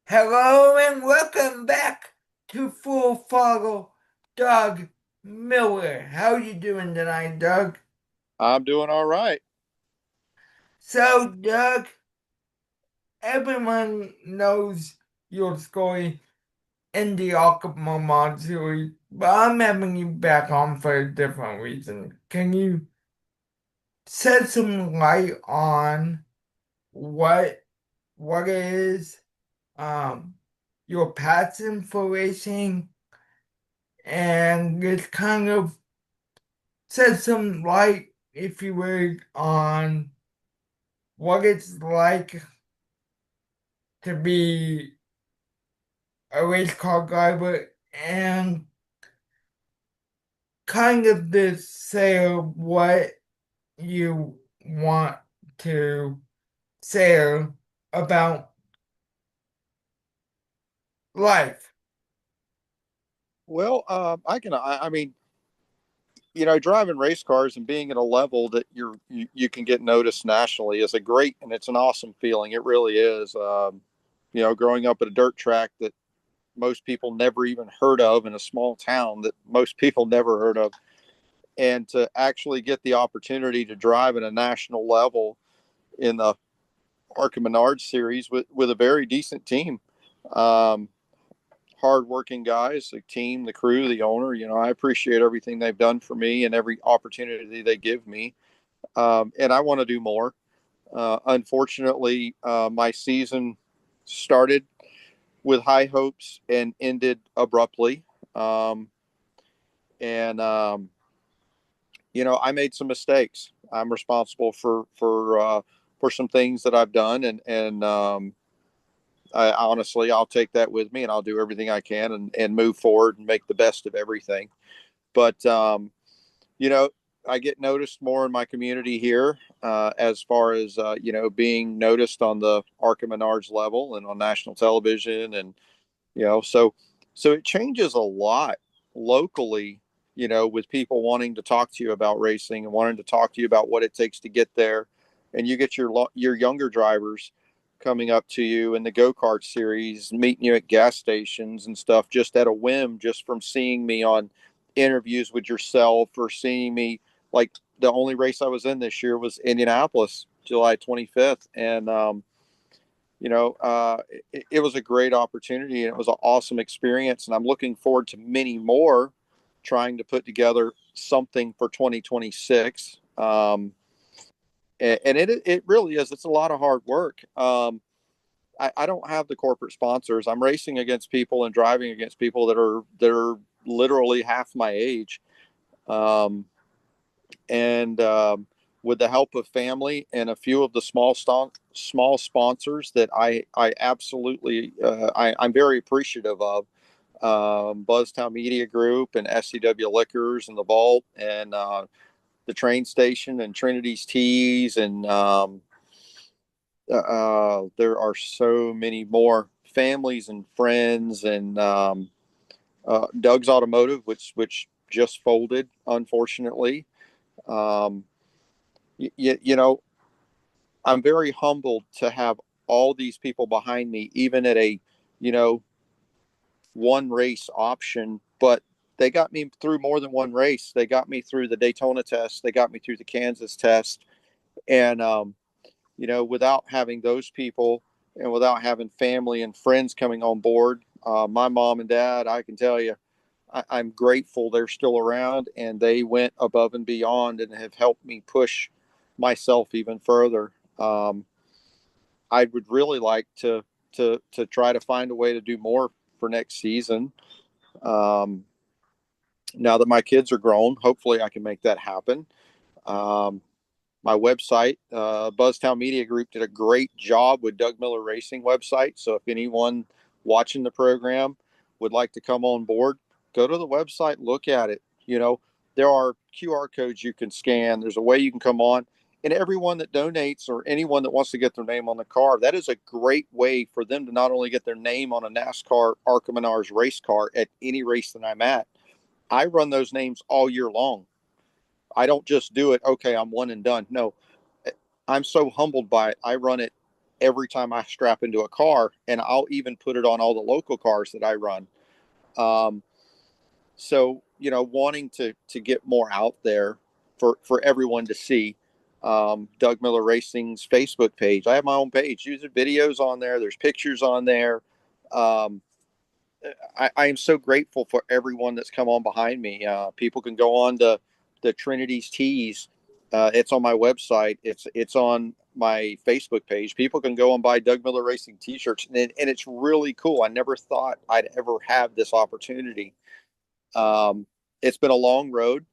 Hello and welcome back to Full Throttle, Doug Miller. How you doing tonight, Doug? I'm doing all right. So, Doug, everyone knows your story in the Alchemy Mod series, but I'm having you back on for a different reason. Can you shed some light on what what it is, um, your passion for racing, and just kind of shed some light, if you would, on what it's like to be a race car driver and kind of just say what you want to say about life. Well, I mean, driving race cars and being at a level that you can get noticed nationally is a great and it's an awesome feeling. It really is. Growing up at a dirt track that most people never even heard of in a small town that most people never heard of, and to actually get the opportunity to drive at a national level in the Arca Menard series with a very decent team. Um, Hardworking guys, the team, the crew, the owner. I appreciate everything they've done for me and every opportunity they give me. And I want to do more. Unfortunately, my season started with high hopes and ended abruptly. Um, and I made some mistakes. I'm responsible for some things that I've done, and I honestly, I'll take that with me, and I'll do everything I can and move forward and make the best of everything. But you know, I get noticed more in my community here, as far as being noticed on the Arca Menards level and on national television, and so it changes a lot locally. With people wanting to talk to you about racing and wanting to talk to you about what it takes to get there, and you get your younger drivers coming up to you in the go-kart series, meeting you at gas stations and stuff, just at a whim, just from seeing me on interviews with yourself or seeing me. Like, the only race I was in this year was Indianapolis, July 25th, and it was a great opportunity and it was an awesome experience, and I'm looking forward to many more, trying to put together something for 2026. And it really is. It's a lot of hard work. I don't have the corporate sponsors. I'm racing against people and driving against people that are literally half my age, um, and with the help of family and a few of the small sponsors that I absolutely I'm very appreciative of. Buzztown Media Group and SCW Liquors and the Vault and the train station and Trinity's Teas and there are so many more families and friends and Doug's Automotive, which just folded, unfortunately. Um, you know, I'm very humbled to have all these people behind me, even at a you know one race option, but they got me through more than one race. They got me through the Daytona test. They got me through the Kansas test, and without having those people and without having family and friends coming on board, my mom and dad, I can tell you, I'm grateful they're still around and they went above and beyond and have helped me push myself even further. I would really like to try to find a way to do more for next season. Um, Now that my kids are grown, hopefully I can make that happen. Um, my website, Buzztown Media Group, did a great job with Doug Miller Racing website. So if anyone watching the program would like to come on board, go to the website, look at it. There are QR codes you can scan. There's a way you can come on. And everyone that donates or anyone that wants to get their name on the car, that is a great way for them to not only get their name on a NASCAR Arca Menards race car at any race that I'm at. I run those names all year long. I don't just do it, okay, I'm one and done. No, I'm so humbled by it. I run it every time I strap into a car, and I'll even put it on all the local cars that I run. Um, so wanting to get more out there for everyone to see. Doug Miller Racing's Facebook page. I have my own page. Using videos on there. There's pictures on there. Um, I am so grateful for everyone that's come on behind me. People can go on to the Trinity's Tees. It's on my website. It's on my Facebook page. People can go and buy Doug Miller Racing T-shirts, and it's really cool. I never thought I'd ever have this opportunity. Um, it's been a long road.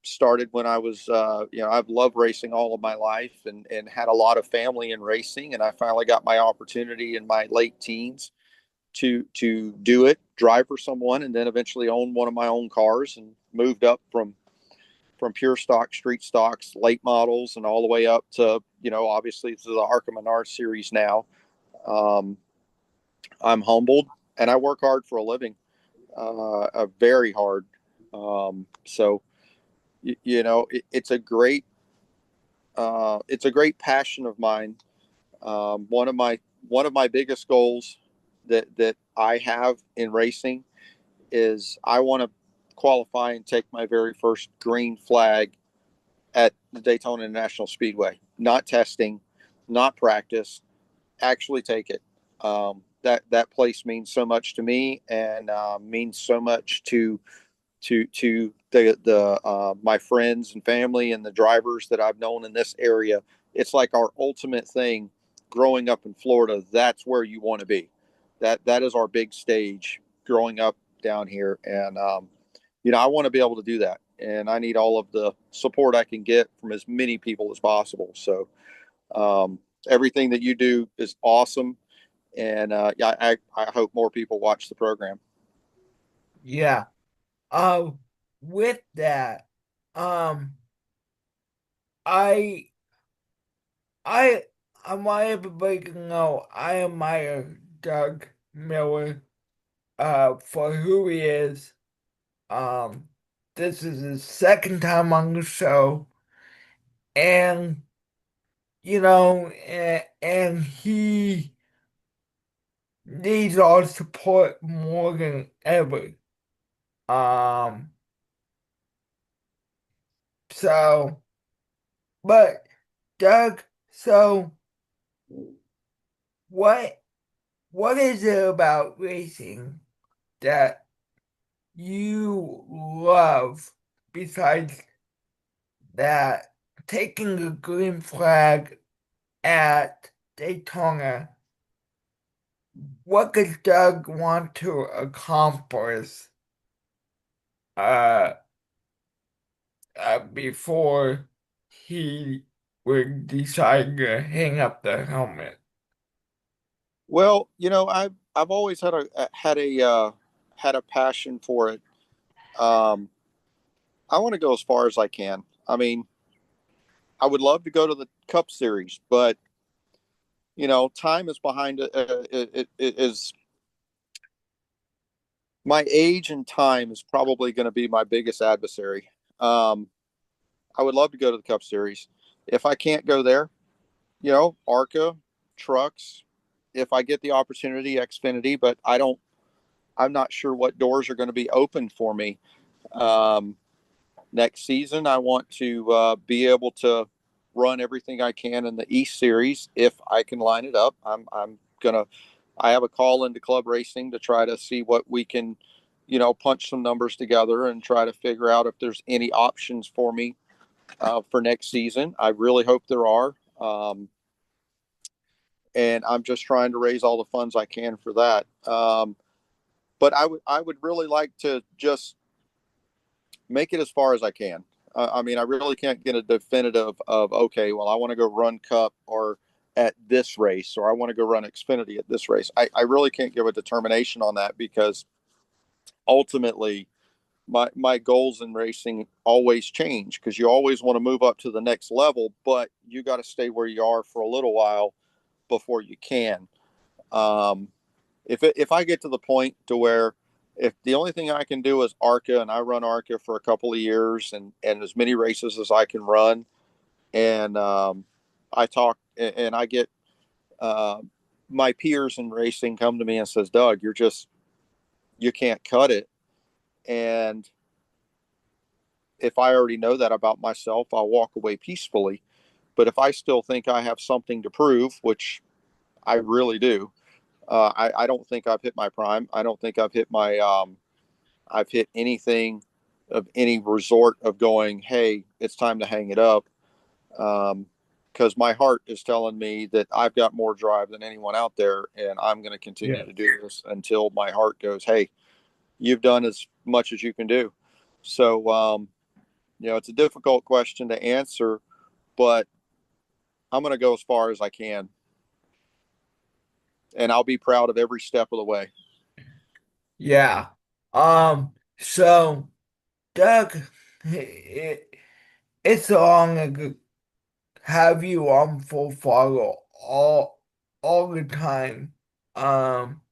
Started when I was, I've loved racing all of my life, and had a lot of family in racing, and I finally got my opportunity in my late teens to do it, drive for someone, and then eventually own one of my own cars, and moved up from pure stock, street stocks, late models, and all the way up to obviously to the ARCA Menard series now. Um, I'm humbled, and I work hard for a living, very hard. So it's a great passion of mine. One of my biggest goals that I have in racing is I want to qualify and take my very first green flag at the Daytona International Speedway. Not testing, not practice, actually take it. That place means so much to me, and means so much to the my friends and family and the drivers that I've known in this area. It's like our ultimate thing. Growing up in Florida, that's where you want to be. That is our big stage. Growing up down here, and I want to be able to do that, and I need all of the support I can get from as many people as possible. So everything that you do is awesome, and yeah, I hope more people watch the program. Yeah. Um, with that, um, I, I, I want everybody to know I admire Doug Miller, for who he is. Um, this is his second time on the show, and and he needs our support more than ever. Um, so, but Doug, so what what is it about racing that you love besides that taking a green flag at Daytona? What does Doug want to accomplish uh, before he would decide to hang up the helmet? Well, I've always had a passion for it. Um, I want to go as far as I can. I mean, I would love to go to the Cup Series, but time is behind it. It is my age, and time is probably going to be my biggest adversary. Um, I would love to go to the Cup Series. If I can't go there, ARCA, trucks. If I get the opportunity, Xfinity, but I don't. I'm not sure what doors are going to be open for me. Um, Next season, I want to be able to run everything I can in the East Series if I can line it up. I'm gonna. I have a call into Club Racing to try to see what we can, punch some numbers together and try to figure out if there's any options for me for next season. I really hope there are. And I'm just trying to raise all the funds I can for that. But I would really like to just make it as far as I can. I mean, I really can't get a definitive of okay, well, I want to go run Cup or at this race, or I want to go run Xfinity at this race. I really can't give a determination on that because ultimately my goals in racing always change because you always want to move up to the next level, but you got to stay where you are for a little while before you can. Um, if I get to the point to where if the only thing I can do is ARCA and I run ARCA for a couple of years and as many races as I can run, and I talk and I get uh, my peers in racing come to me and says, Doug, you can't cut it. And if I already know that about myself, I'll walk away peacefully. But if I still think I have something to prove, which I really do, I don't think I've hit my prime. I don't think I've hit anything of any resort of going, hey, it's time to hang it up. Because my heart is telling me that I've got more drive than anyone out there, and I'm going to continue Yeah. to do this until my heart goes, hey, you've done as much as you can do. So, it's a difficult question to answer, but I'm going to go as far as I can, and I'll be proud of every step of the way. Yeah. So Doug, it's long ago have you on full follow all the time. Um,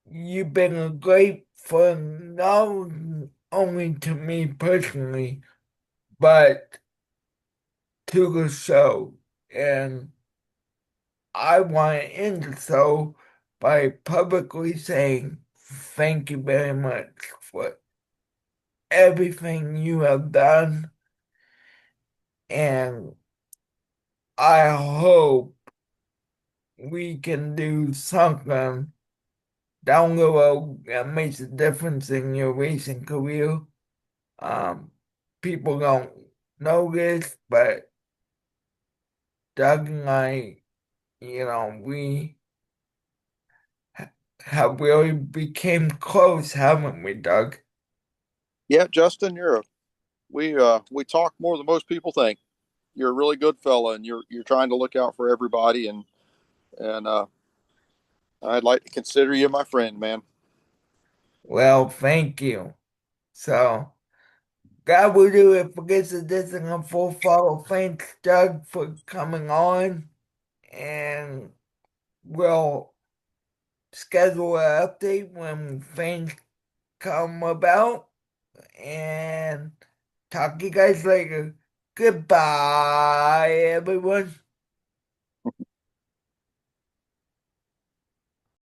you've been a great friend not only to me personally, but to the show. And I want to end the show by publicly saying thank you very much for everything you have done. And I hope we can do something down the road that makes a difference in your racing career. Um, People don't know this, but Doug and I, we have really became close, haven't we, Doug? Yeah, Justin, we talk more than most people think. You're a really good fella, and you're trying to look out for everybody, and I'd like to consider you my friend, man. Well, thank you. So, that will do it for this edition of Full Follow. Thanks, Doug, for coming on, and we'll schedule an update when things come about, and talk to you guys later. Goodbye, everyone.